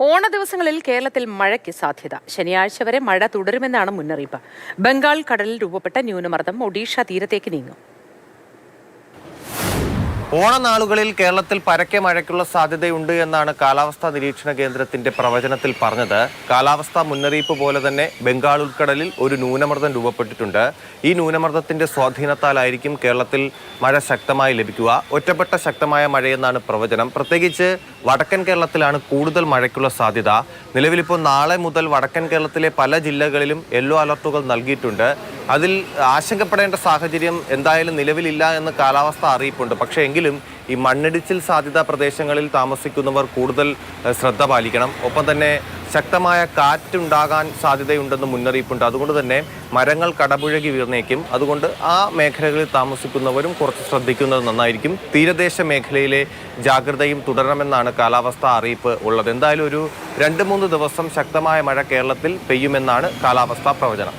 ഓണ ദിവസങ്ങളിൽ കേരളത്തിൽ മഴയ്ക്ക് സാധ്യത. ശനിയാഴ്ച വരെ മഴ തുടരുമെന്നാണ് മുന്നറിയിപ്പ്. ബംഗാൾ കടലിൽ രൂപപ്പെട്ട ന്യൂനമർദ്ദം ഒഡീഷ തീരത്തേക്ക് നീങ്ങും. ഓണനാളുകളിൽ കേരളത്തിൽ പരക്കെ മഴയ്ക്കുള്ള സാധ്യതയുണ്ട് എന്നാണ് കാലാവസ്ഥാ നിരീക്ഷണ കേന്ദ്രത്തിന്റെ പ്രവചനത്തിൽ പറഞ്ഞത്. കാലാവസ്ഥാ മുന്നറിയിപ്പ് പോലെ തന്നെ ബംഗാൾ ഉൾക്കടലിൽ ഒരു ന്യൂനമർദ്ദം രൂപപ്പെട്ടിട്ടുണ്ട്. ഈ ന്യൂനമർദ്ദത്തിന്റെ സ്വാധീനത്താലായിരിക്കും കേരളത്തിൽ മഴ ശക്തമായി ലഭിക്കുക. ഒറ്റപ്പെട്ട ശക്തമായ മഴയെന്നാണ് പ്രവചനം. പ്രത്യേകിച്ച് വടക്കൻ കേരളത്തിലാണ് കൂടുതൽ മഴയ്ക്കുള്ള സാധ്യത. നിലവിലിപ്പോൾ നാളെ മുതൽ വടക്കൻ കേരളത്തിലെ പല ജില്ലകളിലും യെല്ലോ അലർട്ടുകൾ നൽകിയിട്ടുണ്ട്. അതിൽ ആശങ്കപ്പെടേണ്ട സാഹചര്യം എന്തായാലും നിലവിലില്ല എന്ന് കാലാവസ്ഥ അറിയിപ്പുണ്ട്. പക്ഷേ എങ്കിലും ഈ മണ്ണിടിച്ചിൽ സാധ്യതാ പ്രദേശങ്ങളിൽ താമസിക്കുന്നവർ കൂടുതൽ ശ്രദ്ധ പാലിക്കണം. ഒപ്പം തന്നെ ശക്തമായ കാറ്റുണ്ടാകാൻ സാധ്യതയുണ്ടെന്ന് മുന്നറിയിപ്പുണ്ട്. അതുകൊണ്ട് തന്നെ മരങ്ങൾ കടപുഴകി വീർന്നേക്കും. അതുകൊണ്ട് ആ മേഖലകളിൽ താമസിക്കുന്നവരും കുറച്ച് ശ്രദ്ധിക്കുന്നത് നന്നായിരിക്കും. തീരദേശ മേഖലയിലെ ജാഗ്രതയും തുടരണമെന്നാണ് കാലാവസ്ഥാ അറിയിപ്പ് ഉള്ളത്. എന്തായാലും ഒരു 2-3 ദിവസം ശക്തമായ മഴ കേരളത്തിൽ പെയ്യുമെന്നാണ് കാലാവസ്ഥാ പ്രവചനം.